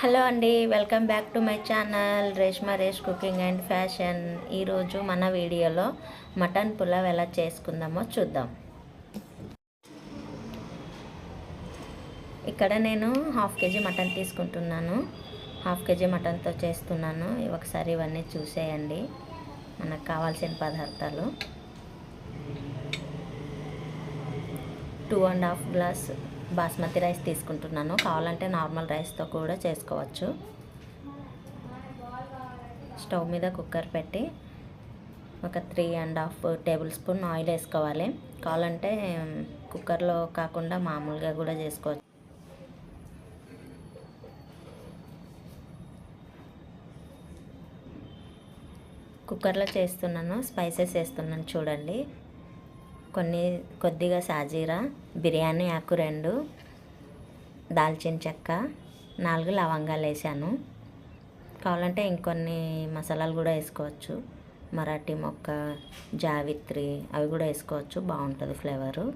Hello అండి, welcome back to my channel Reshma Resh cooking and fashion. ఈరోజు మన వీడియోలో మటన్ పులావ్ ఎలా చేసుకుందామో చూద్దాం. ఇక్కడ నేను హాఫ్ కేజీ మటన్ తీసుకుంటున్నాను. హాఫ్ కేజీ మటన్తో చేస్తున్నాను. ఒకసారి ఇవన్నీ చూసేయండి. మనకు కావాల్సిన పదార్థాలు 2.5 గ్లాస్ బాస్మతి రైస్ తీసుకుంటున్నాను. కావాలంటే నార్మల్ రైస్తో కూడా చేసుకోవచ్చు. స్టవ్ మీద కుక్కర్ పెట్టి ఒక 3.5 టేబుల్ స్పూన్ ఆయిల్ వేసుకోవాలి. కావాలంటే కుక్కర్లో కాకుండా మామూలుగా కూడా చేసుకోవచ్చు. కుక్కర్లో చేస్తున్నాను. స్పైసెస్ వేస్తున్నాను చూడండి. కొద్దిగా సాజీరా, బిర్యానీ ఆకు 2, దాల్చిన చెక్క, 4 లవంగాలు వేసాను. కావాలంటే ఇంకొన్ని మసాలాలు కూడా వేసుకోవచ్చు. మరాఠీ మొక్క, జావిత్రి అవి కూడా వేసుకోవచ్చు, బాగుంటుంది ఫ్లేవరు.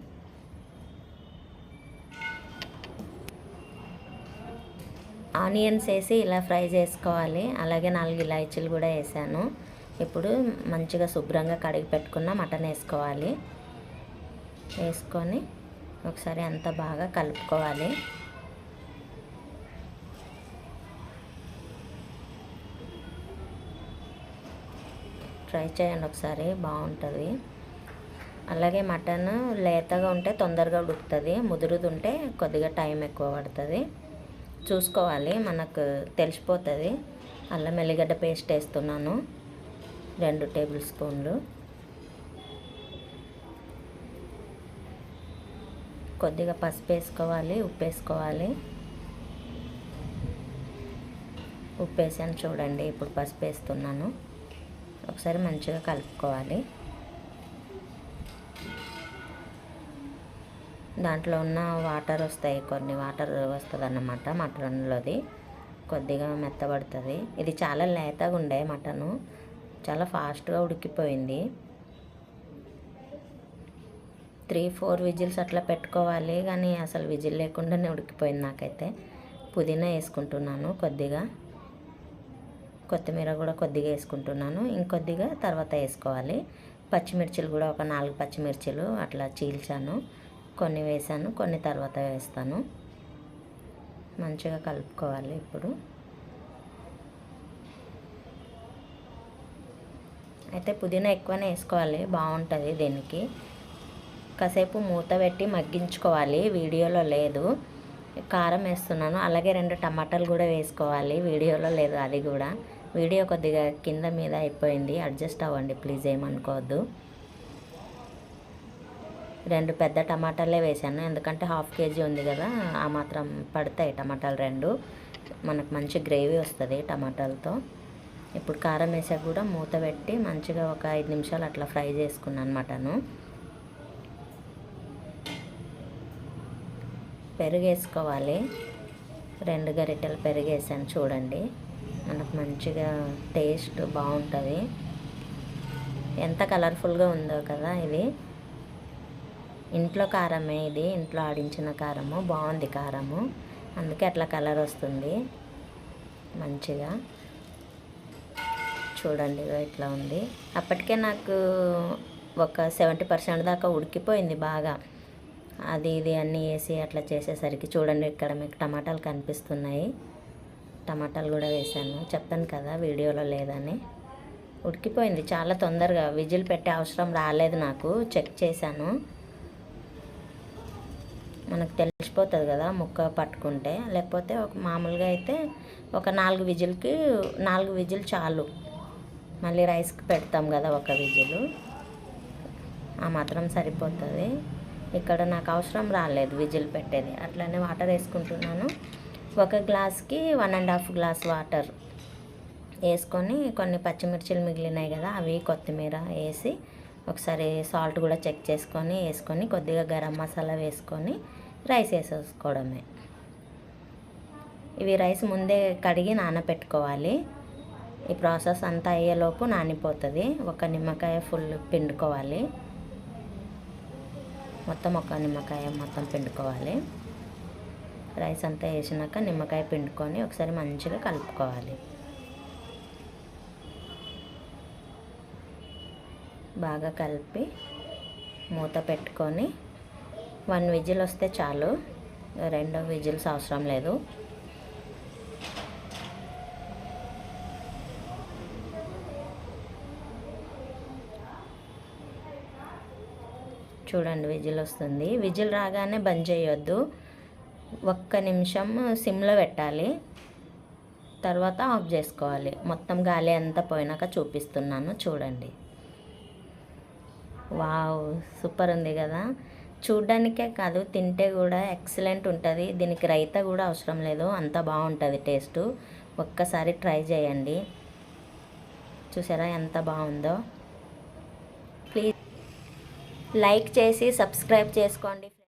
ఆనియన్స్ వేసి ఇలా ఫ్రై చేసుకోవాలి. అలాగే 4 ఇలాచీలు కూడా వేసాను. ఇప్పుడు మంచిగా శుభ్రంగా కడిగి పెట్టుకున్న మటన్ వేసుకోవాలి. వేసుకొని ఒకసారి అంతా బాగా కలుపుకోవాలి. ట్రై చేయండి ఒకసారి, బాగుంటుంది. అలాగే మటన్ లేతగా ఉంటే తొందరగా ఉడుకుతుంది, ముదురుతుంటే కొద్దిగా టైం ఎక్కువ పడుతుంది. చూసుకోవాలి, మనకు తెలిసిపోతుంది. అల్లం ఎల్లిగడ్డ పేస్ట్ వేస్తున్నాను 2 టేబుల్ స్పూన్లు. కొద్దిగా పసుపు వేసుకోవాలి, ఉప్పు వేసుకోవాలి. ఉప్పు వేసాను చూడండి. ఇప్పుడు పసుపు వేస్తున్నాను. ఒకసారి మంచిగా కలుపుకోవాలి. దాంట్లో ఉన్న వాటర్ వస్తాయి, కొన్ని వాటర్ వస్తుంది అన్నమాట మటన్లోది. కొద్దిగా మెత్తబడుతుంది. ఇది చాలా లేతగా ఉండే మటను, చాలా ఫాస్ట్గా ఉడికిపోయింది. 3-4 విజిల్స్ అట్లా పెట్టుకోవాలి, కానీ అసలు విజిల్ లేకుండానే ఉడికిపోయింది నాకైతే. పుదీనా వేసుకుంటున్నాను కొద్దిగా, కొత్తిమీర కూడా కొద్దిగా వేసుకుంటున్నాను. ఇంకొద్దిగా తర్వాత వేసుకోవాలి. పచ్చిమిర్చిలు కూడా ఒక 4 పచ్చిమిర్చిలు అట్లా చీల్చాను. కొన్ని వేసాను, కొన్ని తర్వాత వేస్తాను. మంచిగా కలుపుకోవాలి. ఇప్పుడు అయితే పుదీనా ఎక్కువనే వేసుకోవాలి, బాగుంటుంది దీనికి. కాసేపు మూత పెట్టి మగ్గించుకోవాలి, వీడియోలో లేదు. కారం వేస్తున్నాను. అలాగే 2 టమాటాలు కూడా వేసుకోవాలి, వీడియోలో లేదు అది కూడా. వీడియో కొద్దిగా కింద మీద అయిపోయింది, అడ్జస్ట్ అవ్వండి ప్లీజ్, ఏమనుకోవద్దు. 2 పెద్ద టమాటాలే వేసాను, ఎందుకంటే హాఫ్ కేజీ ఉంది కదా, ఆ మాత్రం పడతాయి టమాటాలు 2. మనకు మంచి గ్రేవీ వస్తుంది టమాటాలతో. ఇప్పుడు కారం వేసాక కూడా మూత పెట్టి మంచిగా ఒక 5 నిమిషాలు అట్లా ఫ్రై చేసుకున్నాను మటను. పెరుగు వేసుకోవాలి. 2 గరిటెలు పెరుగు వేసాను చూడండి. మనకు మంచిగా టేస్ట్ బాగుంటుంది. ఎంత కలర్ఫుల్గా ఉందో కదా ఇది. ఇంట్లో కారమే, ఇది ఇంట్లో ఆడించిన కారము, బాగుంది కారము, అందుకే అట్లా కలర్ వస్తుంది మంచిగా. చూడండి ఇట్లా ఉంది. అప్పటికే నాకు ఒక 70% దాకా ఉడికిపోయింది బాగా. అది ఇది అన్నీ వేసి అట్లా చేసేసరికి చూడండి, ఇక్కడ మీకు టమాటాలు కనిపిస్తున్నాయి. టమాటాలు కూడా వేసాను, చెప్పాను కదా వీడియోలో లేదని. ఉడికిపోయింది చాలా తొందరగా, విజిల్ పెట్టే అవసరం రాలేదు నాకు. చెక్ చేశాను, మనకు తెలిసిపోతుంది కదా ముక్క పట్టుకుంటే. లేకపోతే ఒక మామూలుగా అయితే ఒక 4 విజిల్ చాలు. మళ్ళీ రైస్కి పెడతాం కదా ఒక విజిల్, ఆ మాత్రం సరిపోతుంది. ఇక్కడ నాకు అవసరం రాలేదు విజిల్ పెట్టేది. అట్లనే వాటర్ వేసుకుంటున్నాను. 1 గ్లాస్కి 1.5 గ్లాస్ వాటర్ వేసుకొని, కొన్ని పచ్చిమిర్చిలు మిగిలినాయి కదా అవి, కొత్తిమీర వేసి ఒకసారి సాల్ట్ కూడా చెక్ చేసుకొని వేసుకొని, కొద్దిగా గరం మసాలా వేసుకొని రైస్ వేసేసుకోవడమే. ఇవి రైస్ ముందే కడిగి నానబెట్టుకోవాలి. ఈ ప్రాసెస్ అంతా అయ్యేలోపు నానిపోతుంది. 1 నిమ్మకాయ ఫుల్ పిండుకోవాలి. మొత్తం ఒక నిమ్మకాయ మొత్తం పిండుకోవాలి. రైస్ అంతా వేసినాక నిమ్మకాయ పిండుకొని ఒకసారి మంచిగా కలుపుకోవాలి. బాగా కలిపి మూత పెట్టుకొని 1 విజిల్ వస్తే చాలు, 2 విజిల్స్ అవసరం లేదు. చూడండి విజిల్ వస్తుంది. విజిల్ రాగానే బంద్ చేయొద్దు, 1 నిమిషం సిమ్లో పెట్టాలి, తర్వాత ఆఫ్ చేసుకోవాలి. మొత్తం గాలి అంతా పోయినాక చూపిస్తున్నాను చూడండి. వావ్, సూపర్ ఉంది కదా. చూడ్డానికే కాదు, తింటే కూడా ఎక్సలెంట్ ఉంటుంది. దీనికి రైతా కూడా అవసరం లేదు, అంత బాగుంటుంది టేస్ట్. ఒక్కసారి ట్రై చేయండి. చూసారా ఎంత బాగుందో. ప్లీజ్ లైక్ చేసి సబ్స్క్రైబ్ చేసుకోండి.